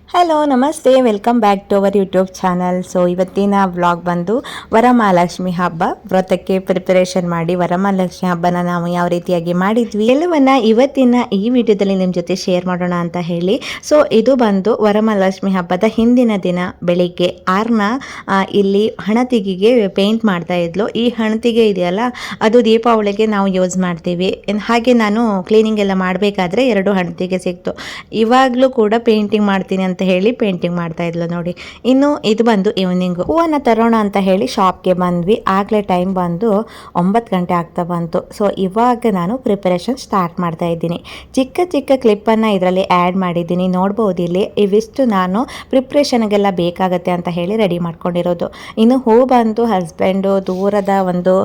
Hello ನಮಸ್ತೆ, welcome back to our YouTube channel. So ಇವತ್ತಿನ vlog ಬಂದು ವರಮಹಾಲಕ್ಷ್ಮಿ ಹಬ್ಬ ವ್ರತಕ್ಕೆ ಪ್ರಿಪರೇಷನ್ ಮಾಡಿ ವರಮಹಾಲಕ್ಷ್ಮಿ ಹಬ್ಬನ ನಾವು ಯಾವ ರೀತಿಯಾಗಿ ಮಾಡಿದ್ವಿ ಎಲ್ಲವನ್ನ ಇವತ್ತಿನ ಈ ವಿಡಿಯೋದಲ್ಲಿ ನಿಮ್ಮ ಜೊತೆ ಶೇರ್ ಮಾಡೋಣ ಅಂತ ಹೇಳಿ. ಸೊ ಇದು ಬಂದು ವರಮಹಾಲಕ್ಷ್ಮಿ ಹಬ್ಬದ ಹಿಂದಿನ ದಿನ ಬೆಳಿಗ್ಗೆ 6ನ ಇಲ್ಲಿ ಹಣತೆಗೆಗೆ ಪೇಂಟ್ ಮಾಡ್ತಾ ಇದ್ಲು. ಈ ಹಣತೆಗೆ ಇದೆಯಲ್ಲ, ಅದು ದೀಪಾವಳಿಗೆ ನಾವು ಯೂಸ್ ಮಾಡ್ತೀವಿ. ಹಾಗೆ ನಾನು ಕ್ಲೀನಿಂಗ್ ಎಲ್ಲ ಮಾಡಬೇಕಾದ್ರೆ 2 ಹಣತೆಗೆ ಸಿಕ್ತು. ಇವಾಗಲೂ ಕೂಡ ಪೇಂಟಿಂಗ್ ಮಾಡ್ತೀನಿ ಅಂತ ಹೇಳಿ ಪೇಂಟಿಂಗ್ ಮಾಡ್ತಾ ಇದ್ಲು ನೋಡಿ. ಇನ್ನು ಇದು ಬಂದು ಈವ್ನಿಂಗ್ ಹೂವನ್ನ ತರೋಣ ಅಂತ ಹೇಳಿ ಶಾಪ್ಗೆ ಬಂದ್ವಿ. ಆಗ್ಲೇ ಟೈಮ್ ಬಂದು 9 ಗಂಟೆ ಆಗ್ತಾ ಬಂತು. ಸೊ ಇವಾಗ ನಾನು ಪ್ರಿಪರೇಷನ್ ಸ್ಟಾರ್ಟ್ ಮಾಡ್ತಾ ಇದ್ದೀನಿ. ಚಿಕ್ಕ ಚಿಕ್ಕ ಕ್ಲಿಪ್ಪನ್ನು ಇದರಲ್ಲಿ ಆ್ಯಡ್ ಮಾಡಿದ್ದೀನಿ, ನೋಡ್ಬೋದು ಇಲ್ಲಿ. ಇವಿಷ್ಟು ನಾನು ಪ್ರಿಪ್ರೇಷನ್ಗೆಲ್ಲ ಬೇಕಾಗತ್ತೆ ಅಂತ ಹೇಳಿ ರೆಡಿ ಮಾಡ್ಕೊಂಡಿರೋದು. ಇನ್ನು ಹೂ ಬಂದು ಹಸ್ಬೆಂಡು ದೂರದ ಒಂದು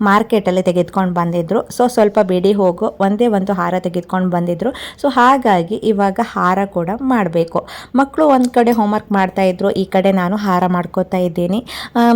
ಮಾರ್ಕೆಟಲ್ಲಿ ತೆಗೆದುಕೊಂಡು ಬಂದಿದ್ರು. ಸೊ ಸ್ವಲ್ಪ ಬಿಡಿ ಹೋಗು ಒಂದೇ ಒಂದು ಹಾರ ತೆಗೆದುಕೊಂಡು ಬಂದಿದ್ರು. ಸೊ ಹಾಗಾಗಿ ಇವಾಗ ಹಾರ ಕೂಡ ಮಾಡಬೇಕು. ಮಕ್ಕಳು ಒಂದು ಕಡೆ ಹೋಮ್ವರ್ಕ್ ಮಾಡ್ತಾ ಇದ್ರು, ಈ ಕಡೆ ನಾನು ಹಾರ ಮಾಡ್ಕೋತಾ ಇದ್ದೀನಿ.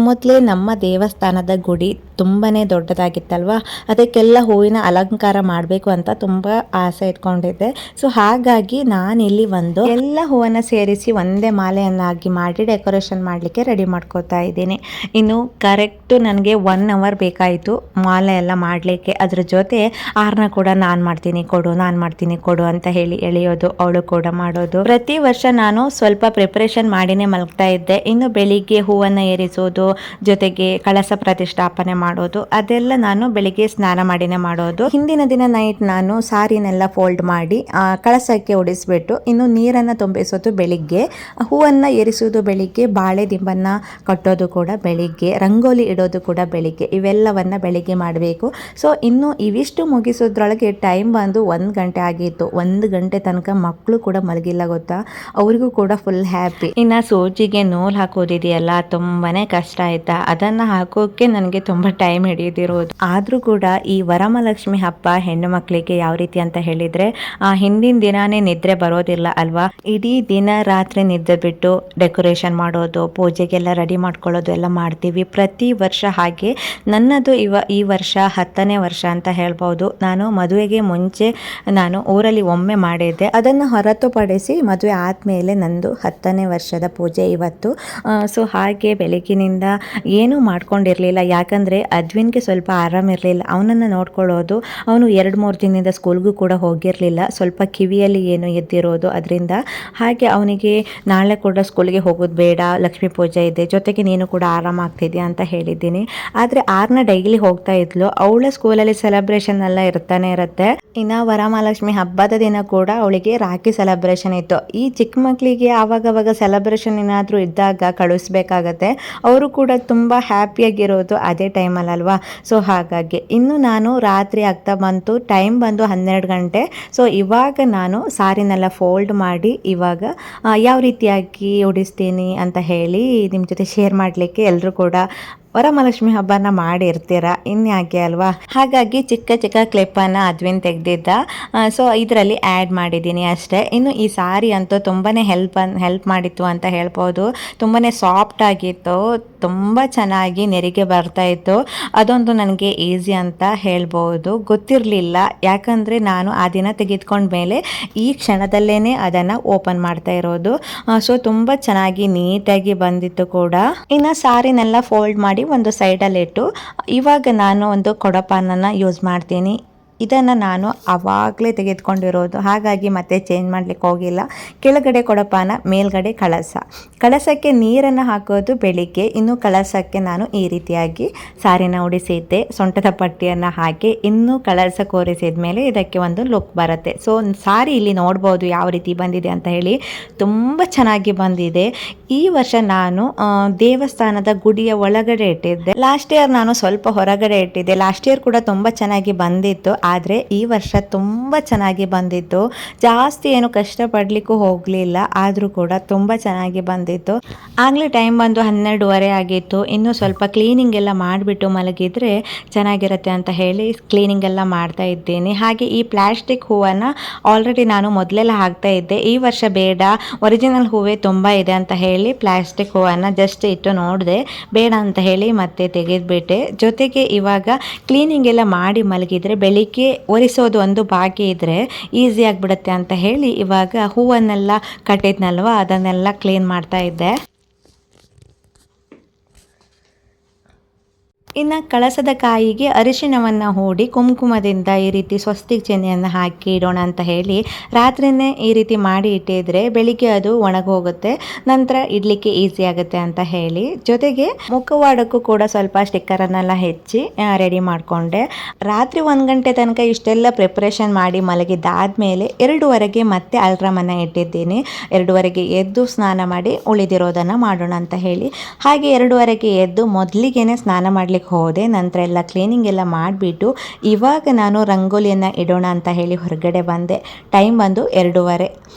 ಮೊದಲೇ ನಮ್ಮ ದೇವಸ್ಥಾನದ ಗುಡಿ ತುಂಬಾ ದೊಡ್ಡದಾಗಿತ್ತಲ್ವ, ಅದಕ್ಕೆಲ್ಲ ಹೂವಿನ ಅಲಂಕಾರ ಮಾಡಬೇಕು ಅಂತ ತುಂಬ ಆಸೆ ಇಟ್ಕೊಂಡಿದ್ದೆ. ಸೊ ಹಾಗಾಗಿ ನಾನಿಲ್ಲಿ ಒಂದು ಎಲ್ಲ ಹೂವನ್ನು ಸೇರಿಸಿ ಒಂದೇ ಮಾಲೆಯನ್ನಾಗಿ ಮಾಡಿ ಡೆಕೋರೇಷನ್ ಮಾಡಲಿಕ್ಕೆ ರೆಡಿ ಮಾಡ್ಕೋತಾ ಇದ್ದೀನಿ. ಇನ್ನು ಕರೆಕ್ಟು ನನಗೆ 1 ಅವರ್ ಬೇಕಾಯಿತು ಮಾಲೆ ಎಲ್ಲ ಮಾಡಲಿಕ್ಕೆ. ಅದ್ರ ಜೊತೆ ಆರ್ನ ಕೂಡ ನಾನು ಮಾಡ್ತೀನಿ ಕೊಡು ಅಂತ ಹೇಳಿ ಎಳೆಯೋದು, ಅವಳು ಕೂಡ ಮಾಡೋದು. ಪ್ರತಿ ವರ್ಷ ನಾನು ಸ್ವಲ್ಪ ಪ್ರಿಪರೇಷನ್ ಮಾಡಿನೇ ಮಲಗ್ತಾ ಇದ್ದೆ. ಇನ್ನು ಬೆಳಿಗ್ಗೆ ಹೂವನ್ನು ಏರಿಸೋದು, ಜೊತೆಗೆ ಕಳಸ ಪ್ರತಿಷ್ಠಾಪನೆ ಮಾಡೋದು, ಅದೆಲ್ಲ ನಾನು ಬೆಳಿಗ್ಗೆ ಸ್ನಾನ ಮಾಡಿನೇ ಮಾಡೋದು. ಹಿಂದಿನ ದಿನ ನೈಟ್ ನಾನು ಸಾರಿನೆಲ್ಲ ಫೋಲ್ಡ್ ಮಾಡಿ ಕಳಸಕ್ಕೆ ಉಡಿಸ್ಬಿಟ್ಟು ಇನ್ನು ನೀರನ್ನು ತುಂಬಿಸೋದು ಬೆಳಿಗ್ಗೆ, ಹೂವನ್ನು ಏರಿಸೋದು ಬೆಳಿಗ್ಗೆ, ಬಾಳೆ ದಿಂಬನ್ನು ಕಟ್ಟೋದು ಕೂಡ ಬೆಳಿಗ್ಗೆ, ರಂಗೋಲಿ ಇಡೋದು ಕೂಡ ಬೆಳಿಗ್ಗೆ, ಇವೆಲ್ಲವನ್ನ ಬೆಳಿಗ್ಗೆ ಮಾಡಬೇಕು. ಸೊ ಇನ್ನು ಇವಿಷ್ಟು ಮುಗಿಸೋದ್ರೊಳಗೆ ಟೈಮ್ ಬಂದು 1 ಗಂಟೆ ಆಗಿತ್ತು. 1 ಗಂಟೆ ತನಕ ಮಕ್ಕಳು ಕೂಡ ಮಲಗಿಲ್ಲ ಗೊತ್ತಾ, ಅವರಿಗೂ ಕೂಡ ಫುಲ್ ಹ್ಯಾಪಿ. ಇನ್ನು ಸೂಜಿಗೆ ನೂಲು ಹಾಕೋದಿದೆಯಲ್ಲ, ತುಂಬಾನೇ ಕಷ್ಟ ಆಯ್ತಾ, ಅದನ್ನು ಹಾಕೋಕೆ ನನಗೆ ತುಂಬ ಟೈಮ್ ಹಿಡಿದಿರೋದು. ಆದರೂ ಕೂಡ ಈ ವರಮಹಾಲಕ್ಷ್ಮಿ ಹಬ್ಬ ಹೆಣ್ಣು ಮಕ್ಕಳಿಗೆ ಯಾವ ರೀತಿ ಅಂತ ಹೇಳಿದರೆ, ಹಿಂದಿನ ದಿನಾನೇ ನಿದ್ರೆ ಬರೋದಿಲ್ಲ ಅಲ್ವಾ. ಇಡೀ ದಿನ ರಾತ್ರಿ ನಿದ್ದೆ ಬಿಟ್ಟು ಡೆಕೋರೇಷನ್ ಮಾಡೋದು, ಪೂಜೆಗೆಲ್ಲ ರೆಡಿ ಮಾಡ್ಕೊಳ್ಳೋದು ಎಲ್ಲ ಮಾಡ್ತೀವಿ ಪ್ರತಿ ವರ್ಷ. ಹಾಗೆ ನನ್ನದು ಈ ವರ್ಷ 10ನೇ ವರ್ಷ ಅಂತ ಹೇಳ್ಬೋದು. ನಾನು ಮದುವೆಗೆ ಮುಂಚೆ ನಾನು ಊರಲ್ಲಿ ಒಮ್ಮೆ ಮಾಡಿದ್ದೆ, ಅದನ್ನು ಹೊರತುಪಡಿಸಿ ಮದುವೆ ಆದಮೇಲೆ ನಂದು 10ನೇ ವರ್ಷದ ಪೂಜೆ ಇವತ್ತು. ಸೊ ಹಾಗೆ ಬೆಳಗಿನಿಂದ ಏನೂ ಮಾಡ್ಕೊಂಡಿರಲಿಲ್ಲ, ಯಾಕಂದರೆ ಅದ್ವಿನ್ಗೆ ಸ್ವಲ್ಪ ಆರಾಮಿರಲಿಲ್ಲ. ಅವನನ್ನು ನೋಡ್ಕೊಳ್ಳೋದು, ಅವನು 2-3 ದಿನದಿಂದ ಸ್ಕೂಲ್ಗೂ ಕೂಡ ಹೋಗಿರಲಿಲ್ಲ, ಸ್ವಲ್ಪ ಕಿವಿಯಲ್ಲಿ ಏನು ಎದ್ದಿರೋದು ಅದರಿಂದ. ಹಾಗೆ ಅವನಿಗೆ ನಾಳೆ ಕೂಡ ಸ್ಕೂಲ್ಗೆ ಹೋಗೋದು ಬೇಡ, ಲಕ್ಷ್ಮೀ ಪೂಜೆ ಇದೆ, ಜೊತೆಗೆ ನೀನು ಕೂಡ ಆರಾಮಾಗ್ತಿದ್ಯಾ ಅಂತ ಹೇಳಿದ್ದೀನಿ. ಆದರೆ 6ನ ಡೈಲಿ ಹೋಗ್ತಾ ಇದ್ಲು. ಅವಳ ಸ್ಕೂಲಲ್ಲಿ ಸೆಲೆಬ್ರೇಷನ್ ಎಲ್ಲ ಇರ್ತಾನೆ ಇರುತ್ತೆ. ಇನ್ನು ವರಮಹಾಲಕ್ಷ್ಮಿ ಹಬ್ಬದ ದಿನ ಕೂಡ ಅವಳಿಗೆ ರಾಖಿ ಸೆಲೆಬ್ರೇಷನ್ ಇತ್ತು. ಈ ಚಿಕ್ಕ ಮಕ್ಕಳಿಗೆ ಆವಾಗವಾಗ ಸೆಲೆಬ್ರೇಷನ್ ಏನಾದರೂ ಇದ್ದಾಗ ಕಳಿಸ್ಬೇಕಾಗತ್ತೆ, ಅವರು ಕೂಡ ತುಂಬ ಹ್ಯಾಪಿಯಾಗಿರೋದು ಅದೇ ಟೈಮಲ್ಲಿ ಅಲ್ವಾ. ಸೊ ಹಾಗಾಗಿ ಇನ್ನು ನಾನು ರಾತ್ರಿ ಆಗ್ತಾ ಬಂತು, ಟೈಮ್ ಬಂದು 12 ಗಂಟೆ. ಸೊ ಇವಾಗ ನಾನು ಸಾರಿನೆಲ್ಲ ಫೋಲ್ಡ್ ಮಾಡಿ ಇವಾಗ ಯಾವ ರೀತಿಯಾಗಿ ಉಡಿಸ್ತೀನಿ ಅಂತ ಹೇಳಿ ನಿಮ್ಮ ಜೊತೆ ಶೇರ್ ಮಾಡಲಿಕ್ಕೆ. ಎಲ್ಲರೂ ಕೂಡ ವರಮಹಾಲಕ್ಷ್ಮಿ ಹಬ್ಬನ ಮಾಡಿರ್ತೀರ, ಇನ್ಯಾಕೆ ಅಲ್ವಾ. ಹಾಗಾಗಿ ಚಿಕ್ಕ ಚಿಕ್ಕ ಕ್ಲಿಪ್ಪನ್ನು ಅದ್ವಿನ್ ತೆಗೆದಿದ್ದ. ಸೊ ಇದರಲ್ಲಿ ಆ್ಯಡ್ ಮಾಡಿದ್ದೀನಿ ಅಷ್ಟೇ. ಇನ್ನು ಈ ಸಾರಿ ಅಂತೂ ತುಂಬಾ ಹೆಲ್ಪ್ ಮಾಡಿತ್ತು ಅಂತ ಹೇಳ್ಬೋದು. ತುಂಬಾ ಸಾಫ್ಟ್ ಆಗಿತ್ತು, ತುಂಬ ಚೆನ್ನಾಗಿ ನೆರಿಗೆ ಬರ್ತಾಯಿತ್ತು. ಅದೊಂದು ನನಗೆ ಈಸಿ ಅಂತ ಹೇಳ್ಬೋದು. ಗೊತ್ತಿರಲಿಲ್ಲ, ಯಾಕಂದರೆ ನಾನು ಆ ದಿನ ತೆಗೆದುಕೊಂಡ ಮೇಲೆ ಈ ಕ್ಷಣದಲ್ಲೇ ಅದನ್ನು ಓಪನ್ ಮಾಡ್ತಾ ಇರೋದು. ಸೊ ತುಂಬ ಚೆನ್ನಾಗಿ ನೀಟಾಗಿ ಬಂದಿತ್ತು ಕೂಡ. ಇನ್ನು ಸಾರಿನೆಲ್ಲ ಫೋಲ್ಡ್ ಮಾಡಿ ಒಂದು ಸೈಡಲ್ಲಿ ಇಟ್ಟು ಇವಾಗ ನಾನು ಒಂದು ಕೊಡಪಾನನ್ನು ಯೂಸ್ ಮಾಡ್ತೀನಿ. ಇದನ್ನು ನಾನು ಆವಾಗಲೇ ತೆಗೆದುಕೊಂಡಿರೋದು, ಹಾಗಾಗಿ ಮತ್ತೆ ಚೇಂಜ್ ಮಾಡಲಿಕ್ಕೆ ಹೋಗಿಲ್ಲ. ಕೆಳಗಡೆ ಕೊಡಪಾನ, ಮೇಲ್ಗಡೆ ಕಳಸಕ್ಕೆ ನೀರನ್ನು ಹಾಕೋದು ಬೆಳಿಗ್ಗೆ. ಇನ್ನು ಕಳಸಕ್ಕೆ ನಾನು ಈ ರೀತಿಯಾಗಿ ಸಾರಿನ ಉಡಿಸಿದ್ದೆ, ಸೊಂಟದ ಪಟ್ಟಿಯನ್ನು ಹಾಕಿ. ಇನ್ನು ಕಳಸ ಕೂರಿಸಿದ ಮೇಲೆ ಇದಕ್ಕೆ ಒಂದು ಲುಕ್ ಬರುತ್ತೆ. ಸೊ ಸಾರಿ ಇಲ್ಲಿ ನೋಡ್ಬೋದು ಯಾವ ರೀತಿ ಬಂದಿದೆ ಅಂತ ಹೇಳಿ, ತುಂಬ ಚೆನ್ನಾಗಿ ಬಂದಿದೆ. ಈ ವರ್ಷ ನಾನು ದೇವಸ್ಥಾನದ ಗುಡಿಯ ಒಳಗಡೆ ಇಟ್ಟಿದ್ದೆ. ಲಾಸ್ಟ್ ಇಯರ್ ನಾನು ಸ್ವಲ್ಪ ಹೊರಗಡೆ ಇಟ್ಟಿದ್ದೆ. ಲಾಸ್ಟ್ ಇಯರ್ ಕೂಡ ತುಂಬ ಚೆನ್ನಾಗಿ ಬಂದಿತ್ತು, ಆದರೆ ಈ ವರ್ಷ ತುಂಬ ಚೆನ್ನಾಗಿ ಬಂದಿತ್ತು. ಜಾಸ್ತಿ ಏನು ಕಷ್ಟಪಡಲಿಕ್ಕೂ ಹೋಗಲಿಲ್ಲ, ಆದರೂ ಕೂಡ ತುಂಬ ಚೆನ್ನಾಗಿ ಬಂದಿತ್ತು. ಆಗಲೇ ಟೈಮ್ ಬಂದು 12:30 ಆಗಿತ್ತು. ಇನ್ನೂ ಸ್ವಲ್ಪ ಕ್ಲೀನಿಂಗ್ ಎಲ್ಲ ಮಾಡಿಬಿಟ್ಟು ಮಲಗಿದರೆ ಚೆನ್ನಾಗಿರುತ್ತೆ ಅಂತ ಹೇಳಿ ಕ್ಲೀನಿಂಗ್ ಎಲ್ಲ ಮಾಡ್ತಾ ಇದ್ದೀನಿ. ಹಾಗೆ ಈ ಪ್ಲಾಸ್ಟಿಕ್ ಹೂವನ್ನು ಆಲ್ರೆಡಿ ನಾನು ಮೊದಲೆಲ್ಲ ಹಾಕ್ತಾ ಇದ್ದೆ. ಈ ವರ್ಷ ಬೇಡ, ಒರಿಜಿನಲ್ ಹೂವೇ ತುಂಬ ಇದೆ ಅಂತ ಹೇಳಿ ಪ್ಲಾಸ್ಟಿಕ್ ಹೂವನ್ನು ಜಸ್ಟ್ ಇಟ್ಟು ನೋಡಿದೆ, ಬೇಡ ಅಂತ ಹೇಳಿ ಮತ್ತೆ ತೆಗೆದುಬಿಟ್ಟೆ. ಜೊತೆಗೆ ಇವಾಗ ಕ್ಲೀನಿಂಗ್ ಎಲ್ಲ ಮಾಡಿ ಮಲಗಿದರೆ ಬೆಳಿಗ್ಗೆ ಒರೆಸೋದು ಒಂದು ಬಾಕಿ ಇದ್ದರೆ ಈಸಿ ಆಗಿಬಿಡುತ್ತೆ ಅಂತ ಹೇಳಿ ಇವಾಗ ಹೂವನ್ನೆಲ್ಲ ಕಟ್ಟಿದ್ನಲ್ವ ಅದನ್ನೆಲ್ಲ ಕ್ಲೀನ್ ಮಾಡ್ತಾ ಇದ್ದೆ. ಇನ್ನು ಕಳಸದ ಕಾಯಿಗೆ ಅರಿಶಿಣವನ್ನು ಹೂಡಿ ಕುಂಕುಮದಿಂದ ಈ ರೀತಿ ಸ್ವಸ್ತಿಕ್ ಚಿಹ್ನೆಯನ್ನು ಹಾಕಿ ಇಡೋಣ ಅಂತ ಹೇಳಿ ರಾತ್ರಿನೇ ಈ ರೀತಿ ಮಾಡಿ ಇಟ್ಟಿದ್ರೆ ಬೆಳಿಗ್ಗೆ ಅದು ಒಣಗೋಗುತ್ತೆ, ನಂತರ ಇಡಲಿಕ್ಕೆ ಈಸಿ ಆಗುತ್ತೆ ಅಂತ ಹೇಳಿ. ಜೊತೆಗೆ ಮುಖವಾಡಕ್ಕೂ ಕೂಡ ಸ್ವಲ್ಪ ಸ್ಟಿಕ್ಕರನ್ನೆಲ್ಲ ಹೆಚ್ಚಿ ರೆಡಿ ಮಾಡಿಕೊಂಡೆ. ರಾತ್ರಿ 1 ಗಂಟೆ ತನಕ ಇಷ್ಟೆಲ್ಲ ಪ್ರಿಪ್ರೇಷನ್ ಮಾಡಿ ಮಲಗಿದ್ದಾದಮೇಲೆ 2:30ಗೆ ಮತ್ತೆ ಅಲ್ರಾಮನ್ನು ಇಟ್ಟಿದ್ದೀನಿ. 2:30ಗೆ ಎದ್ದು ಸ್ನಾನ ಮಾಡಿ ಉಳಿದಿರೋದನ್ನು ಮಾಡೋಣ ಅಂತ ಹೇಳಿ. ಹಾಗೆ 2:30ಗೆ ಎದ್ದು ಮೊದಲಿಗೆನೆ ಸ್ನಾನ ಮಾಡಲಿಕ್ಕೆ ಹೋದೆ. ನಂತರ ಎಲ್ಲ ಕ್ಲೀನಿಂಗ್ ಎಲ್ಲ ಮಾಡಿಬಿಟ್ಟು ಇವಾಗ ನಾನು ರಂಗೋಲಿಯನ್ನು ಇಡೋಣ ಅಂತ ಹೇಳಿ ಹೊರಗಡೆ ಬಂದೆ. ಟೈಮ್ ಬಂದು 2:30.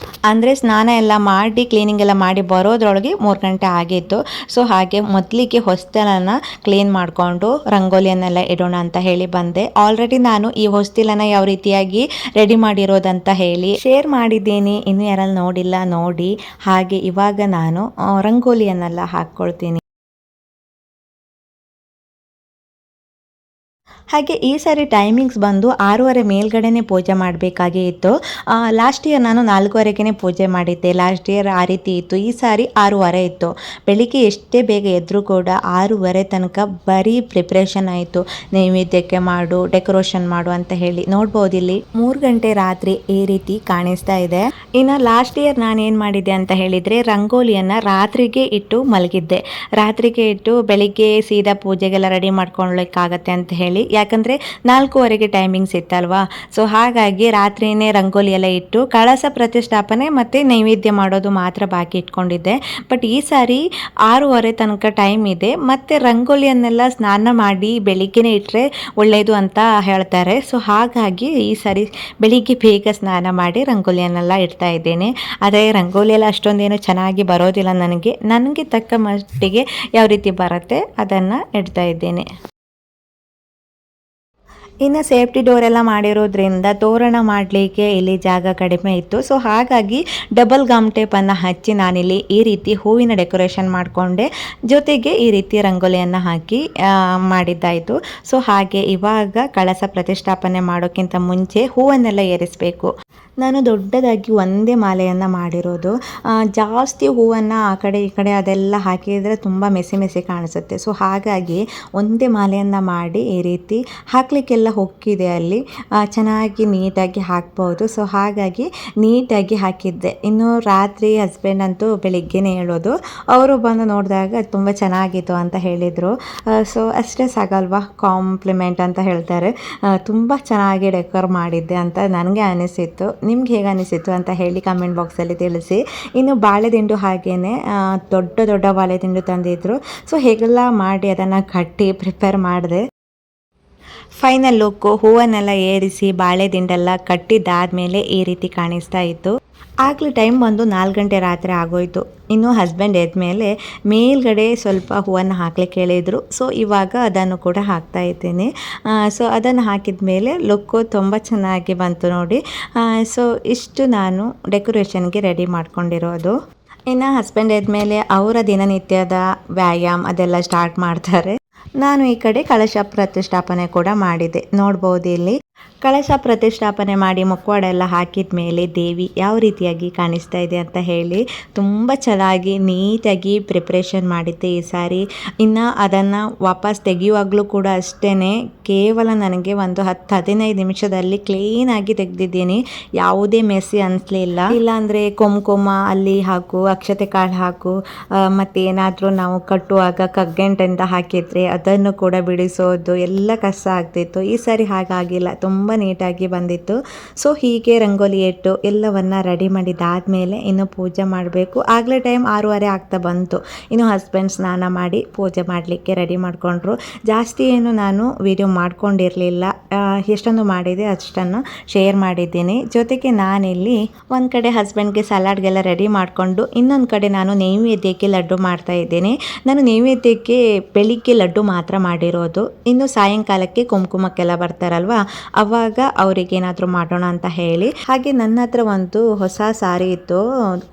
ಅಂದರೆ ಸ್ನಾನ ಎಲ್ಲ ಮಾಡಿ ಕ್ಲೀನಿಂಗ್ ಎಲ್ಲ ಮಾಡಿ ಬರೋದ್ರೊಳಗೆ 3 ಗಂಟೆ ಆಗಿತ್ತು. ಸೊ ಹಾಗೆ ಮೊದಲಿಗೆ ಹೊಸ್ತಿಲನ್ನು ಕ್ಲೀನ್ ಮಾಡಿಕೊಂಡು ರಂಗೋಲಿಯನ್ನೆಲ್ಲ ಇಡೋಣ ಅಂತ ಹೇಳಿ ಬಂದೆ. ಆಲ್ರೆಡಿ ನಾನು ಈ ಹೊಸ್ತಿಲನ್ನು ಯಾವ ರೀತಿಯಾಗಿ ರೆಡಿ ಮಾಡಿರೋದಂತ ಹೇಳಿ ಶೇರ್ ಮಾಡಿದ್ದೀನಿ. ಇನ್ನು ಯಾರಲ್ಲಿ ನೋಡಿಲ್ಲ ನೋಡಿ. ಹಾಗೆ ಇವಾಗ ನಾನು ರಂಗೋಲಿಯನ್ನೆಲ್ಲ ಹಾಕ್ಕೊಳ್ತೀನಿ. ಹಾಗೆ ಈ ಸಾರಿ ಟೈಮಿಂಗ್ಸ್ ಬಂದು 6:30 ಮೇಲ್ಗಡೆನೇ ಪೂಜೆ ಮಾಡಬೇಕಾಗಿ ಇತ್ತು. ಲಾಸ್ಟ್ ಇಯರ್ ನಾನು 4:30ಗೆ ಪೂಜೆ ಮಾಡಿದ್ದೆ. ಲಾಸ್ಟ್ ಇಯರ್ ಆ ರೀತಿ ಇತ್ತು. ಈ ಸಾರಿ 6:30 ಇತ್ತು. ಬೆಳಿಗ್ಗೆ ಎಷ್ಟೇ ಬೇಗ ಎದ್ದರೂ ಕೂಡ 6:30 ತನಕ ಬರೀ ಪ್ರಿಪ್ರೇಷನ್ ಆಯಿತು. ನೈವೇದ್ಯಕ್ಕೆ ಮಾಡು, ಡೆಕೋರೇಷನ್ ಮಾಡು ಅಂತ ಹೇಳಿ. ನೋಡ್ಬೋದು ಇಲ್ಲಿ 3 ಗಂಟೆ ರಾತ್ರಿ ಈ ರೀತಿ ಕಾಣಿಸ್ತಾ ಇದೆ. ಇನ್ನು ಲಾಸ್ಟ್ ಇಯರ್ ನಾನು ಏನು ಮಾಡಿದ್ದೆ ಅಂತ ಹೇಳಿದರೆ ರಂಗೋಲಿಯನ್ನು ರಾತ್ರಿಗೆ ಇಟ್ಟು ಮಲಗಿದ್ದೆ. ರಾತ್ರಿಗೆ ಇಟ್ಟು ಬೆಳಿಗ್ಗೆ ಸೀದಾ ಪೂಜೆಗೆಲ್ಲ ರೆಡಿ ಮಾಡ್ಕೊಳ್ಳಿಕ್ಕಾಗತ್ತೆ ಅಂತ ಹೇಳಿ, ಯಾಕಂದರೆ 4:15ಗೆ ಟೈಮಿಂಗ್ಸ್ ಇತ್ತಲ್ವಾ. ಸೊ ಹಾಗಾಗಿ ರಾತ್ರಿಯೇ ರಂಗೋಲಿ ಎಲ್ಲ ಇಟ್ಟು ಕಳಸ ಪ್ರತಿಷ್ಠಾಪನೆ ಮತ್ತು ನೈವೇದ್ಯ ಮಾಡೋದು ಮಾತ್ರ ಬಾಕಿ ಇಟ್ಕೊಂಡಿದ್ದೆ. ಬಟ್ ಈ ಸಾರಿ 6:30 ತನಕ ಟೈಮ್ ಇದೆ. ಮತ್ತು ರಂಗೋಲಿಯನ್ನೆಲ್ಲ ಸ್ನಾನ ಮಾಡಿ ಬೆಳಿಗ್ಗೆನೇ ಇಟ್ಟರೆ ಒಳ್ಳೆಯದು ಅಂತ ಹೇಳ್ತಾರೆ. ಸೊ ಹಾಗಾಗಿ ಈ ಸಾರಿ ಬೆಳಿಗ್ಗೆ ಬೇಗ ಸ್ನಾನ ಮಾಡಿ ರಂಗೋಲಿಯನ್ನೆಲ್ಲ ಇಡ್ತಾ ಇದ್ದೇನೆ. ಆದರೆ ರಂಗೋಲಿ ಎಲ್ಲ ಅಷ್ಟೊಂದೇನು ಚೆನ್ನಾಗಿ ಬರೋದಿಲ್ಲ ನನಗೆ ತಕ್ಕ ಮಟ್ಟಿಗೆ ಯಾವ ರೀತಿ ಬರುತ್ತೆ ಅದನ್ನು ಇಡ್ತಾ ಇದ್ದೇನೆ. ಇನ್ನು ಸೇಫ್ಟಿ ಡೋರ್ ಎಲ್ಲ ಮಾಡಿರೋದ್ರಿಂದ ತೋರಣ ಮಾಡಲಿಕ್ಕೆ ಇಲ್ಲಿ ಜಾಗ ಕಡಿಮೆ ಇತ್ತು. ಸೊ ಹಾಗಾಗಿ ಡಬಲ್ ಗಮ್ ಟೇಪನ್ನು ಹಚ್ಚಿ ನಾನಿಲ್ಲಿ ಈ ರೀತಿ ಹೂವಿನ ಡೆಕೋರೇಷನ್ ಮಾಡಿಕೊಂಡೆ. ಜೊತೆಗೆ ಈ ರೀತಿ ರಂಗೋಲಿಯನ್ನು ಹಾಕಿ ಮಾಡಿದ್ದಾಯಿತು. ಸೊ ಹಾಗೆ ಇವಾಗ ಕಳಸ ಪ್ರತಿಷ್ಠಾಪನೆ ಮಾಡೋಕ್ಕಿಂತ ಮುಂಚೆ ಹೂವನ್ನೆಲ್ಲ ಏರಿಸಬೇಕು. ನಾನು ದೊಡ್ಡದಾಗಿ ಒಂದೇ ಮಾಲೆಯನ್ನು ಮಾಡಿರೋದು. ಜಾಸ್ತಿ ಹೂವನ್ನು ಆ ಕಡೆ ಈ ಕಡೆ ಅದೆಲ್ಲ ಹಾಕಿದರೆ ತುಂಬ ಮೆಸಿ ಕಾಣಿಸುತ್ತೆ. ಸೊ ಹಾಗಾಗಿ ಒಂದೇ ಮಾಲೆಯನ್ನು ಮಾಡಿ ಈ ರೀತಿ ಹಾಕಲಿಕ್ಕೆಲ್ಲ ಹೊಕ್ಕಿದೆ ಅಲ್ಲಿ, ಚೆನ್ನಾಗಿ ನೀಟಾಗಿ ಹಾಕ್ಬೋದು. ಸೊ ಹಾಗಾಗಿ ನೀಟಾಗಿ ಹಾಕಿದ್ದೆ. ಇನ್ನು ರಾತ್ರಿ ಹಸ್ಬೆಂಡ್ ಅಂತೂ ಬೆಳಿಗ್ಗೆನೇ ಹೇಳೋದು, ಅವರು ಬಂದು ನೋಡಿದಾಗ ತುಂಬ ಚೆನ್ನಾಗಿತ್ತು ಅಂತ ಹೇಳಿದರು. ಸೊ ಅಷ್ಟೇ ಸಾಕಲ್ವಾ, ಕಾಂಪ್ಲಿಮೆಂಟ್ ಅಂತ ಹೇಳ್ತಾರೆ. ತುಂಬ ಚೆನ್ನಾಗಿ ಡೆಕೋರ್ ಮಾಡಿದ್ದೆ ಅಂತ ನನಗೆ ಅನಿಸಿತ್ತು. ನಿಮ್ಗೆ ಹೇಗೆ ಅನಿಸಿತ್ತು ಅಂತ ಹೇಳಿ ಕಮೆಂಟ್ ಬಾಕ್ಸಲ್ಲಿ ತಿಳಿಸಿ. ಇನ್ನು ಬಾಳೆದಿಂಡು ಹಾಗೇ ದೊಡ್ಡ ಬಾಳೆದಿಂಡು ತಂದಿದ್ರು. ಸೊ ಹೇಗೆಲ್ಲ ಮಾಡಿ ಅದನ್ನು ಕಟ್ಟಿ ಪ್ರಿಪೇರ್ ಮಾಡಿದೆ. ಫೈನಲ್ ಲುಕ್ಕು ಹೂವನ್ನೆಲ್ಲ ಏರಿಸಿ ಬಾಳೆದಿಂಡೆಲ್ಲ ಕಟ್ಟಿದ್ದಾದಮೇಲೆ ಈ ರೀತಿ ಕಾಣಿಸ್ತಾ ಇತ್ತು. ಆಗಲೇ ಟೈಮ್ ಬಂದು 4 ಗಂಟೆ ರಾತ್ರಿ ಆಗೋಯಿತು. ಇನ್ನು ಹಸ್ಬೆಂಡ್ ಎದ್ಮೇಲೆ ಮೇಲ್ಗಡೆ ಸ್ವಲ್ಪ ಹೂವನ್ನು ಹಾಕ್ಲಿಕ್ಕೆ ಹೇಳಿದರು. ಸೊ ಇವಾಗ ಅದನ್ನು ಕೂಡ ಹಾಕ್ತಾ ಇದ್ದೀನಿ. ಸೊ ಅದನ್ನು ಹಾಕಿದ ಮೇಲೆ ಲುಕ್ಕು ತುಂಬ ಚೆನ್ನಾಗಿ ಬಂತು ನೋಡಿ. ಸೊ ಇಷ್ಟು ನಾನು ಡೆಕೋರೇಷನ್ಗೆ ರೆಡಿ ಮಾಡ್ಕೊಂಡಿರೋದು. ಇನ್ನು ಹಸ್ಬೆಂಡ್ ಎದ್ಮೇಲೆ ಅವರ ದಿನನಿತ್ಯದ ವ್ಯಾಯಾಮ ಅದೆಲ್ಲ ಸ್ಟಾರ್ಟ್ ಮಾಡ್ತಾರೆ. ನಾನು ಈ ಕಡೆ ಕಳಶ ಪ್ರತಿಷ್ಠಾಪನೆ ಕೂಡ ಮಾಡಿದ್ದೆ. ನೋಡ್ಬೋದು ಇಲ್ಲಿ ಕಳಶ ಪ್ರತಿಷ್ಠಾಪನೆ ಮಾಡಿ ಮುಖವಾಡ ಎಲ್ಲ ಹಾಕಿದ ಮೇಲೆ ದೇವಿ ಯಾವ ರೀತಿಯಾಗಿ ಕಾಣಿಸ್ತಾ ಇದೆ ಅಂತ ಹೇಳಿ ತುಂಬ ಚೆನ್ನಾಗಿ ನೀಟಾಗಿ ಪ್ರಿಪ್ರೇಷನ್ ಮಾಡಿದ್ದೆ ಈ ಸಾರಿ. ಇನ್ನು ಅದನ್ನು ವಾಪಸ್ ತೆಗೆಯುವಾಗಲೂ ಕೂಡ ಅಷ್ಟೇ, ಕೇವಲ ನನಗೆ ಒಂದು 10-15 ನಿಮಿಷದಲ್ಲಿ ಕ್ಲೀನಾಗಿ ತೆಗೆದಿದ್ದೀನಿ. ಯಾವುದೇ ಮೆಸ್ಸಿ ಅನಿಸ್ಲಿಲ್ಲ. ಇಲ್ಲಾಂದರೆ ಕುಂಕುಮ ಅಲ್ಲಿ ಹಾಕು, ಅಕ್ಷತೆ ಕಾಳು ಹಾಕು, ಮತ್ತೇನಾದರೂ ನಾವು ಕಟ್ಟುವಾಗ ಕಗ್ಗಂಟೆಂತ ಹಾಕಿದರೆ ಅದನ್ನು ಕೂಡ ಬಿಡಿಸೋದು ಎಲ್ಲ ಕಷ್ಟ ಆಗ್ತಿತ್ತು. ಈ ಸಾರಿ ಹಾಗಾಗಿಲ್ಲ, ತುಂಬ ನೀಟಾಗಿ ಬಂದಿತ್ತು. ಸೊ ಹೀಗೆ ರಂಗೋಲಿ ಇಟ್ಟು ಎಲ್ಲವನ್ನು ರೆಡಿ ಮಾಡಿದ್ದಾದಮೇಲೆ ಇನ್ನು ಪೂಜೆ ಮಾಡಬೇಕು. ಆಗಲೇ ಟೈಮ್ 6:30 ಆಗ್ತಾ ಬಂತು. ಇನ್ನು ಹಸ್ಬೆಂಡ್ ಸ್ನಾನ ಮಾಡಿ ಪೂಜೆ ಮಾಡಲಿಕ್ಕೆ ರೆಡಿ ಮಾಡಿಕೊಂಡ್ರು. ಜಾಸ್ತಿ ಏನು ನಾನು ವಿಡಿಯೋ ಮಾಡ್ಕೊಂಡಿರಲಿಲ್ಲ, ಎಷ್ಟೊಂದು ಮಾಡಿದೆ ಅಷ್ಟನ್ನು ಶೇರ್ ಮಾಡಿದ್ದೀನಿ. ಜೊತೆಗೆ ನಾನಿಲ್ಲಿ ಒಂದು ಕಡೆ ಹಸ್ಬೆಂಡ್ಗೆ ಸಲಾಡ್ಗೆಲ್ಲ ರೆಡಿ ಮಾಡಿಕೊಂಡು ಇನ್ನೊಂದು ಕಡೆ ನಾನು ನೈವೇದ್ಯಕ್ಕೆ ಲಡ್ಡು ಮಾಡ್ತಾ ಇದ್ದೇನೆ. ನಾನು ನೈವೇದ್ಯಕ್ಕೆ ಬೆಳಿಗ್ಗೆ ಲಡ್ಡು ಮಾತ್ರ ಮಾಡಿರೋದು. ಇನ್ನು ಸಾಯಂಕಾಲಕ್ಕೆ ಕುಂಕುಮಕ್ಕೆಲ್ಲ ಬರ್ತಾರಲ್ವ, ಅವಾಗ ಅವ್ರಿಗೆ ಏನಾದರೂ ಮಾಡೋಣ ಅಂತ ಹೇಳಿ. ಹಾಗೆ ನನ್ನ ಹತ್ರ ಒಂದು ಹೊಸ ಸಾರಿ ಇತ್ತು,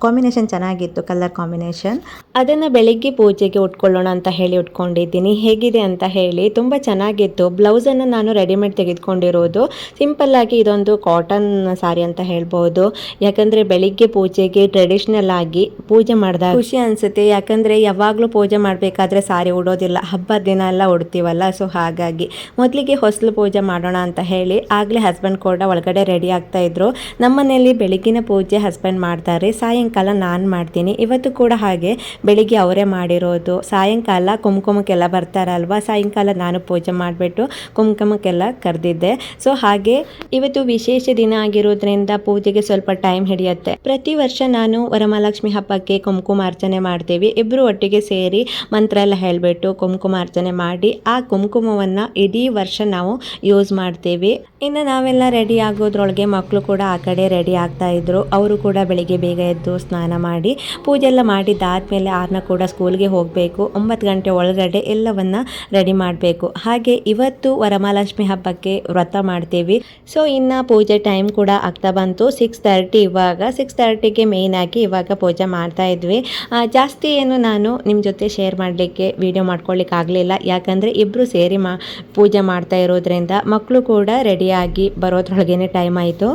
ಕಾಂಬಿನೇಷನ್ ಚೆನ್ನಾಗಿತ್ತು, ಕಲರ್ ಕಾಂಬಿನೇಷನ್. ಅದನ್ನು ಬೆಳಿಗ್ಗೆ ಪೂಜೆಗೆ ಉಟ್ಕೊಳ್ಳೋಣ ಅಂತ ಹೇಳಿ ಉಟ್ಕೊಂಡಿದ್ದೀನಿ. ಹೇಗಿದೆ ಅಂತ ಹೇಳಿ, ತುಂಬ ಚೆನ್ನಾಗಿತ್ತು. ಬ್ಲೌಸನ್ನು ನಾನು ರೆಡಿಮೇಡ್ ತೆಗೆದುಕೊಂಡಿರೋದು. ಸಿಂಪಲ್ ಆಗಿ ಇದೊಂದು ಕಾಟನ್ ಸಾರಿ ಅಂತ ಹೇಳ್ಬೋದು. ಯಾಕಂದರೆ ಬೆಳಿಗ್ಗೆ ಪೂಜೆಗೆ ಟ್ರೆಡಿಷ್ನಲ್ ಆಗಿ ಪೂಜೆ ಮಾಡಿದಾಗ ಖುಷಿ ಅನಿಸುತ್ತೆ. ಯಾಕಂದರೆ ಯಾವಾಗಲೂ ಪೂಜೆ ಮಾಡಬೇಕಾದ್ರೆ ಸಾರಿ ಉಡೋದಿಲ್ಲ, ಹಬ್ಬದ ದಿನ ಎಲ್ಲ ಉಡ್ತೀವಲ್ಲ. ಸೊ ಹಾಗಾಗಿ ಮೊದಲಿಗೆ ಹೊಸಲು ಪೂಜೆ ಮಾಡೋಣ ಅಂತ ಹೇಳಿ ಆಗಲೇ ಹಸ್ಬೆಂಡ್ ಕೂಡ ಒಳಗಡೆ ರೆಡಿ ಆಗ್ತಾ ಇದ್ರು. ನಮ್ಮನೆಯಲ್ಲಿ ಬೆಳಗಿನ ಪೂಜೆ ಹಸ್ಬೆಂಡ್ ಮಾಡ್ತಾರೆ, ಸಾಯಂಕಾಲ ನಾನು ಮಾಡ್ತೀನಿ. ಇವತ್ತು ಕೂಡ ಹಾಗೆ ಬೆಳಿಗ್ಗೆ ಅವರೇ ಮಾಡಿರೋದು. ಸಾಯಂಕಾಲ ಕುಂಕುಮಕ್ಕೆಲ್ಲ ಬರ್ತಾರಲ್ವ, ಸಾಯಂಕಾಲ ನಾನು ಪೂಜೆ ಮಾಡಿಬಿಟ್ಟು ಕುಂಕುಮಕ್ಕೆಲ್ಲ ಕರೆದಿದ್ದೆ. ಸೊ ಹಾಗೆ ಇವತ್ತು ವಿಶೇಷ ದಿನ ಆಗಿರೋದ್ರಿಂದ ಪೂಜೆಗೆ ಸ್ವಲ್ಪ ಟೈಮ್ ಹಿಡಿಯುತ್ತೆ. ಪ್ರತಿ ವರ್ಷ ನಾನು ವರಮಹಾಲಕ್ಷ್ಮಿ ಹಬ್ಬಕ್ಕೆ ಕುಂಕುಮಾರ್ಚನೆ ಮಾಡ್ತೀವಿ. ಇಬ್ಬರು ಒಟ್ಟಿಗೆ ಸೇರಿ ಮಂತ್ರ ಎಲ್ಲ ಹೇಳಿಬಿಟ್ಟು ಕುಂಕುಮಾರ್ಚನೆ ಮಾಡಿ ಆ ಕುಂಕುಮವನ್ನು ಇಡೀ ವರ್ಷ ನಾವು ಯೂಸ್ ಮಾಡ್ತೀವಿ. ಇನ್ನು ನಾವೆಲ್ಲ ರೆಡಿ ಆಗೋದ್ರೊಳಗೆ ಮಕ್ಕಳು ಕೂಡ ಆ ಕಡೆ ರೆಡಿ ಆಗ್ತಾ ಇದ್ರು. ಅವರು ಕೂಡ ಬೆಳಿಗ್ಗೆ ಬೇಗ ಎದ್ದು ಸ್ನಾನ ಮಾಡಿ ಪೂಜೆ ಎಲ್ಲ ಮಾಡಿದ್ದಾದ್ಮೇಲೆ ಅವ್ರನ್ನ ಕೂಡ ಸ್ಕೂಲ್ಗೆ ಹೋಗಬೇಕು. 9 ಗಂಟೆ ಒಳಗಡೆ ಎಲ್ಲವನ್ನ ರೆಡಿ ಮಾಡಬೇಕು. ಹಾಗೆ ಇವತ್ತು ವರಮಹಾಲಕ್ಷ್ಮಿ ಹಬ್ಬಕ್ಕೆ ವ್ರತ ಮಾಡ್ತೀವಿ. ಸೊ ಇನ್ನು ಪೂಜೆ ಟೈಮ್ ಕೂಡ ಆಗ್ತಾ ಬಂತು. 6:30 ಇವಾಗ 6:30ಗೆ ಮೇಯ್ನ್ ಆಗಿ ಇವಾಗ ಪೂಜೆ ಮಾಡ್ತಾ ಇದ್ವಿ. ಜಾಸ್ತಿ ಏನು ನಾನು ನಿಮ್ಮ ಜೊತೆ ಶೇರ್ ಮಾಡಲಿಕ್ಕೆ ವಿಡಿಯೋ ಮಾಡ್ಕೊಳ್ಳಿಕ್ಕೆ ಆಗಲಿಲ್ಲ. ಯಾಕಂದರೆ ಇಬ್ಬರು ಸೇರಿ ಪೂಜೆ ಮಾಡ್ತಾ ಇರೋದ್ರಿಂದ ಮಕ್ಕಳು ಕೂಡ ರೆಡಿಯಾಗಿ ಬರೋದ್ರೊಳಗೇನೆ ಟೈಮ್ ಆಯಿತು.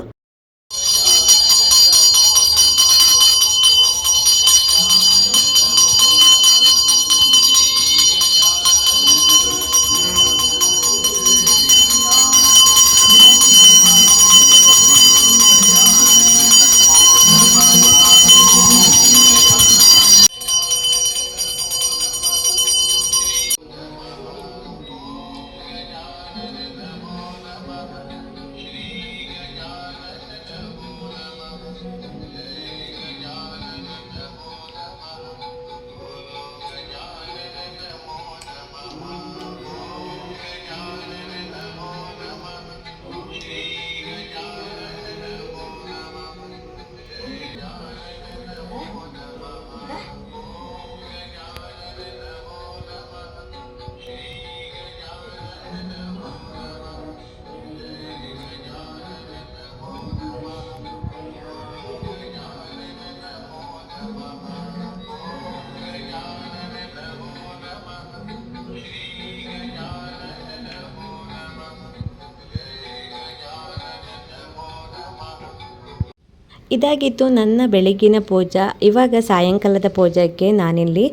ಇದಾಗಿತ್ತು ನನ್ನ ಬೆಳಗಿನ ಪೂಜಾ. ಇವಾಗ ಸಾಯಂಕಾಲದ ಪೂಜೆಗೆ ನಾನಿಲ್ಲಿ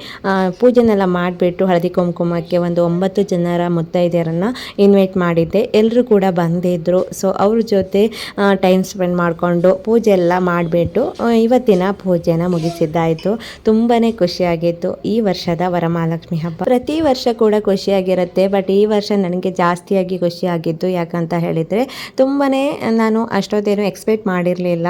ಪೂಜೆನೆಲ್ಲ ಮಾಡಿಬಿಟ್ಟು ಹಳದಿ ಕುಂಕುಮಕ್ಕೆ ಒಂದು 9 ಜನರ ಮುತ್ತೈದೆಯರನ್ನು ಇನ್ವೈಟ್ ಮಾಡಿದ್ದೆ. ಎಲ್ಲರೂ ಕೂಡ ಬಂದಿದ್ದರು. ಸೊ ಅವ್ರ ಜೊತೆ ಟೈಮ್ ಸ್ಪೆಂಡ್ ಮಾಡಿಕೊಂಡು ಪೂಜೆ ಎಲ್ಲ ಮಾಡಿಬಿಟ್ಟು ಇವತ್ತಿನ ಪೂಜೆನ ಮುಗಿಸಿದ್ದಾಯಿತು. ತುಂಬಾ ಖುಷಿಯಾಗಿತ್ತು ಈ ವರ್ಷದ ವರಮಹಾಲಕ್ಷ್ಮಿ ಹಬ್ಬ. ಪ್ರತಿ ವರ್ಷ ಕೂಡ ಖುಷಿಯಾಗಿರುತ್ತೆ, ಬಟ್ ಈ ವರ್ಷ ನನಗೆ ಜಾಸ್ತಿಯಾಗಿ ಖುಷಿಯಾಗಿದ್ದು ಯಾಕಂತ ಹೇಳಿದರೆ ತುಂಬಾ ನಾನು ಅಷ್ಟೊತ್ತೇನು ಎಕ್ಸ್ಪೆಕ್ಟ್ ಮಾಡಿರಲಿಲ್ಲ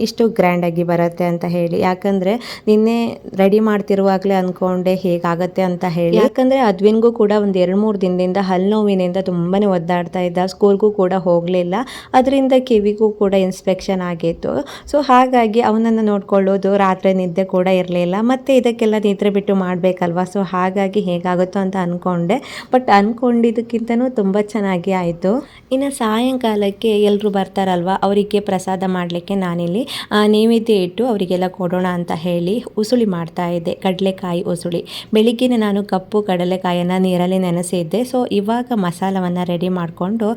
ಇಷ್ಟು ಗ್ರ್ಯಾಂಡಾಗಿ ಬರುತ್ತೆ ಅಂತ ಹೇಳಿ. ಯಾಕಂದರೆ ನಿನ್ನೆ ರೆಡಿ ಮಾಡ್ತಿರುವಾಗಲೇ ಅಂದ್ಕೊಂಡೆ ಹೇಗಾಗತ್ತೆ ಅಂತ ಹೇಳಿ. ಯಾಕಂದರೆ ಅದ್ವಿನ್ಗೂ ಕೂಡ ಒಂದು 2-3 ದಿನದಿಂದ ಹಲ್ಲು ನೋವಿನಿಂದ ತುಂಬಾ ಒದ್ದಾಡ್ತಾ ಇದ್ದ, ಸ್ಕೂಲ್ಗೂ ಕೂಡ ಹೋಗಲಿಲ್ಲ. ಅದರಿಂದ ಕಿವಿಗೂ ಕೂಡ ಇನ್ಸ್ಪೆಕ್ಷನ್ ಆಗಿತ್ತು. ಸೊ ಹಾಗಾಗಿ ಅವನನ್ನು ನೋಡ್ಕೊಳ್ಳೋದು, ರಾತ್ರಿ ನಿದ್ದೆ ಕೂಡ ಇರಲಿಲ್ಲ. ಮತ್ತು ಇದಕ್ಕೆಲ್ಲ ನಿದ್ರೆ ಬಿಟ್ಟು ಮಾಡಬೇಕಲ್ವ. ಸೊ ಹಾಗಾಗಿ ಹೇಗಾಗುತ್ತೋ ಅಂತ ಅಂದ್ಕೊಂಡೆ, ಬಟ್ ಅಂದ್ಕೊಂಡಿದ್ದಕ್ಕಿಂತನೂ ತುಂಬ ಚೆನ್ನಾಗಿ ಆಯಿತು. ಇನ್ನು ಸಾಯಂಕಾಲಕ್ಕೆ ಎಲ್ಲರೂ ಬರ್ತಾರಲ್ವ, ಅವರಿಗೆ ಪ್ರಸಾದ ಮಾಡಲಿಕ್ಕೆ ನಾನಿಲ್ಲಿ ನೈವೇದ್ಯ ಇಟ್ಟು ಅವರಿಗೆಲ್ಲ ಕೊಡೋಣ ಅಂತ ಹೇಳಿ ಉಸುಳಿ ಮಾಡ್ತಾ ಇದ್ದೆ. ಕಡಲೆಕಾಯಿ ಉಸುಳಿ. ಬೆಳಿಗ್ಗೆ ನಾನು ಕಪ್ಪು ಕಡಲೆಕಾಯನ್ನು ನೀರಲ್ಲಿ ನೆನೆಸಿದ್ದೆ. ಸೊ ಇವಾಗ ಮಸಾಲವನ್ನು ರೆಡಿ ಮಾಡಿಕೊಂಡು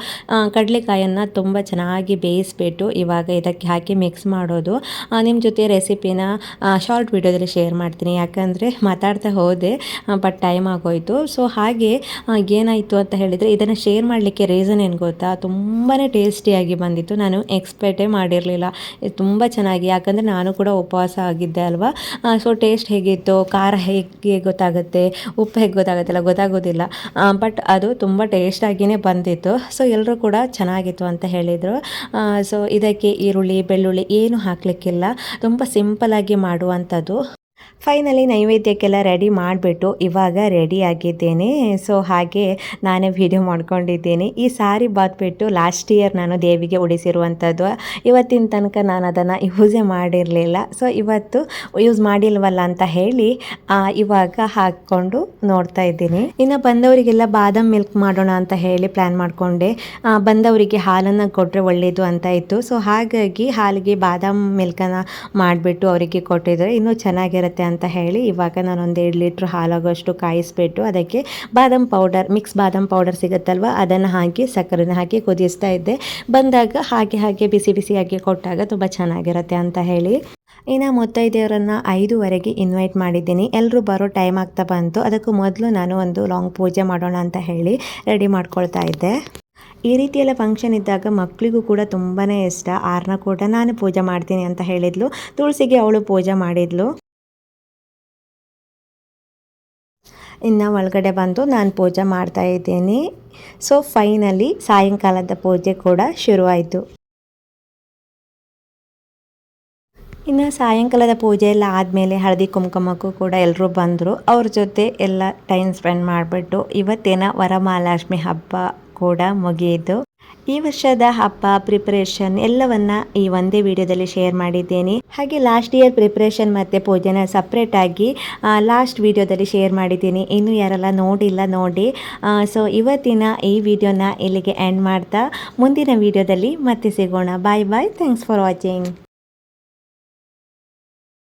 ಕಡಲೆಕಾಯನ್ನು ತುಂಬ ಚೆನ್ನಾಗಿ ಬೇಯಿಸ್ಬಿಟ್ಟು ಇವಾಗ ಇದಕ್ಕೆ ಹಾಕಿ ಮಿಕ್ಸ್ ಮಾಡೋದು. ನಿಮ್ಮ ಜೊತೆ ರೆಸಿಪಿನ ಶಾರ್ಟ್ ವಿಡಿಯೋದಲ್ಲಿ ಶೇರ್ ಮಾಡ್ತೀನಿ. ಯಾಕಂದರೆ ಮಾತಾಡ್ತಾ ಹೋದೆ, ಬಟ್ ಟೈಮ್ ಆಗೋಯಿತು. ಸೊ ಹಾಗೆ ಏನಾಯಿತು ಅಂತ ಹೇಳಿದರೆ, ಇದನ್ನು ಶೇರ್ ಮಾಡಲಿಕ್ಕೆ ರೀಸನ್ ಏನು ಗೊತ್ತಾ, ತುಂಬಾ ಟೇಸ್ಟಿಯಾಗಿ ಬಂದಿತ್ತು. ನಾನು ಎಕ್ಸ್ಪೆಕ್ಟೇ ಮಾಡಿರಲಿಲ್ಲ. ತುಂಬ ತುಂಬ ಚೆನ್ನಾಗಿ, ಯಾಕಂದರೆ ನಾನು ಕೂಡ ಉಪವಾಸ ಆಗಿದ್ದೆ ಅಲ್ವಾ. ಸೊ ಟೇಸ್ಟ್ ಹೇಗಿತ್ತು, ಖಾರ ಹೇಗೆ ಗೊತ್ತಾಗುತ್ತೆ, ಉಪ್ಪು ಹೇಗೆ ಗೊತ್ತಾಗುತ್ತಲ್ಲ ಗೊತ್ತಾಗೋದಿಲ್ಲ, ಬಟ್ ಅದು ತುಂಬ ಟೇಸ್ಟಾಗಿಯೇ ಬಂದಿತ್ತು. ಸೊ ಎಲ್ಲರೂ ಕೂಡ ಚೆನ್ನಾಗಿತ್ತು ಅಂತ ಹೇಳಿದರು. ಸೊ ಇದಕ್ಕೆ ಈರುಳ್ಳಿ ಬೆಳ್ಳುಳ್ಳಿ ಏನು ಹಾಕಲಿಕ್ಕಿಲ್ಲ, ತುಂಬ ಸಿಂಪಲಾಗಿ ಮಾಡುವಂಥದ್ದು. ಫೈನಲಿ ನೈವೇದ್ಯಕ್ಕೆಲ್ಲ ರೆಡಿ ಮಾಡಿಬಿಟ್ಟು ಇವಾಗ ರೆಡಿ ಆಗಿದ್ದೇನೆ. ಸೊ ಹಾಗೆ ನಾನೇ ವಿಡಿಯೋ ಮಾಡ್ಕೊಂಡಿದ್ದೀನಿ. ಈ ಸಾರಿ ಬಾತ್ಬಿಟ್ಟು ಲಾಸ್ಟ್ ಇಯರ್ ನಾನು ದೇವಿಗೆ ಉಡಿಸಿರುವಂಥದ್ದು. ಇವತ್ತಿನ ತನಕ ನಾನು ಅದನ್ನು ಯೂಸೇ ಮಾಡಿರಲಿಲ್ಲ. ಸೊ ಇವತ್ತು ಯೂಸ್ ಮಾಡಿಲ್ವಲ್ಲ ಅಂತ ಹೇಳಿ ಇವಾಗ ಹಾಕ್ಕೊಂಡು ನೋಡ್ತಾ ಇದ್ದೀನಿ. ಇನ್ನು ಬಂದವರಿಗೆಲ್ಲ ಬಾದಾಮ್ ಮಿಲ್ಕ್ ಮಾಡೋಣ ಅಂತ ಹೇಳಿ ಪ್ಲ್ಯಾನ್ ಮಾಡಿಕೊಂಡೆ. ಬಂದವರಿಗೆ ಹಾಲನ್ನು ಕೊಟ್ಟರೆ ಒಳ್ಳೆಯದು ಅಂತ ಇತ್ತು. ಸೊ ಹಾಗಾಗಿ ಹಾಲಿಗೆ ಬಾದಾಮ್ ಮಿಲ್ಕನ್ನು ಮಾಡಿಬಿಟ್ಟು ಅವರಿಗೆ ಕೊಟ್ಟಿದ್ದಾರೆ. ಇನ್ನೂ ಚೆನ್ನಾಗಿರುತ್ತೆ ಅಂತ ಹೇಳಿ ಇವಾಗ ನಾನು 1.5 ಲೀಟ್ರ್ ಹಾಲಾಗೋಷ್ಟು ಕಾಯಿಸ್ಬಿಟ್ಟು ಅದಕ್ಕೆ ಬಾದಾಮ್ ಪೌಡರ್, ಮಿಕ್ಸ್ ಬಾದಾಮ್ ಪೌಡರ್ ಸಿಗುತ್ತಲ್ವ, ಅದನ್ನು ಹಾಕಿ ಸಕ್ಕರೆನ ಹಾಕಿ ಕುದಿಸ್ತಾ ಇದ್ದೆ. ಬಂದಾಗ ಹಾಗೆ ಬಿಸಿ ಬಿಸಿಯಾಗಿ ಕೊಟ್ಟಾಗ ತುಂಬ ಚೆನ್ನಾಗಿರುತ್ತೆ ಅಂತ ಹೇಳಿ ಇನ್ನು ಮುತ್ತೈದೆಯರನ್ನು 5:15ಗೆ ಇನ್ವೈಟ್ ಮಾಡಿದ್ದೀನಿ. ಎಲ್ಲರೂ ಬರೋ ಟೈಮ್ ಆಗ್ತಾ ಬಂತು. ಅದಕ್ಕೂ ಮೊದಲು ನಾನು ಒಂದು ಲಾಂಗ್ ಪೂಜೆ ಮಾಡೋಣ ಅಂತ ಹೇಳಿ ರೆಡಿ ಮಾಡ್ಕೊಳ್ತಾ ಇದ್ದೆ. ಈ ರೀತಿಯೆಲ್ಲ ಫಂಕ್ಷನ್ ಇದ್ದಾಗ ಮಕ್ಕಳಿಗೂ ಕೂಡ ತುಂಬಾ ಇಷ್ಟ. ಆರ್ನ ಕೂಡ ನಾನು ಪೂಜೆ ಮಾಡ್ತೀನಿ ಅಂತ ಹೇಳಿದ್ಲು. ತುಳಸಿಗೆ ಅವಳು ಪೂಜೆ ಮಾಡಿದ್ಲು. ಇನ್ನು ಒಳಗಡೆ ಬಂದು ನಾನು ಪೂಜೆ ಮಾಡ್ತಾ ಇದ್ದೀನಿ. ಸೊ ಫೈನಲಿ ಸಾಯಂಕಾಲದ ಪೂಜೆ ಕೂಡ ಶುರುವಾಯಿತು. ಇನ್ನು ಸಾಯಂಕಾಲದ ಪೂಜೆ ಎಲ್ಲ ಆದಮೇಲೆ ಹಳದಿ ಕುಂಕುಮಕ್ಕೂ ಕೂಡ ಎಲ್ಲರೂ ಬಂದರು. ಅವ್ರ ಜೊತೆ ಎಲ್ಲ ಟೈಮ್ ಸ್ಪೆಂಡ್ ಮಾಡಿಬಿಟ್ಟು ಇವತ್ತಿನ ವರಮಹಾಲಕ್ಷ್ಮಿ ಹಬ್ಬ ಕೂಡ ಮುಗಿಯಿತು. ಈ ವರ್ಷದ ಹಬ್ಬ ಪ್ರಿಪರೇಷನ್ ಎಲ್ಲವನ್ನ ಈ ಒಂದೇ ವಿಡಿಯೋದಲ್ಲಿ ಶೇರ್ ಮಾಡಿದ್ದೇನೆ. ಹಾಗೆ ಲಾಸ್ಟ್ ಇಯರ್ ಪ್ರಿಪರೇಷನ್ ಮತ್ತು ಪೂಜೆನ ಸಪ್ರೇಟಾಗಿ ಲಾಸ್ಟ್ ವಿಡಿಯೋದಲ್ಲಿ ಶೇರ್ ಮಾಡಿದ್ದೀನಿ. ಇನ್ನು ಯಾರೆಲ್ಲ ನೋಡಿಲ್ಲ ನೋಡಿ. ಸೊ ಇವತ್ತಿನ ಈ ವಿಡಿಯೋನ ಇಲ್ಲಿಗೆ ಎಂಡ್ ಮಾಡ್ತಾ ಮುಂದಿನ ವಿಡಿಯೋದಲ್ಲಿ ಮತ್ತೆ ಸಿಗೋಣ. Bye bye. Thanks for watching.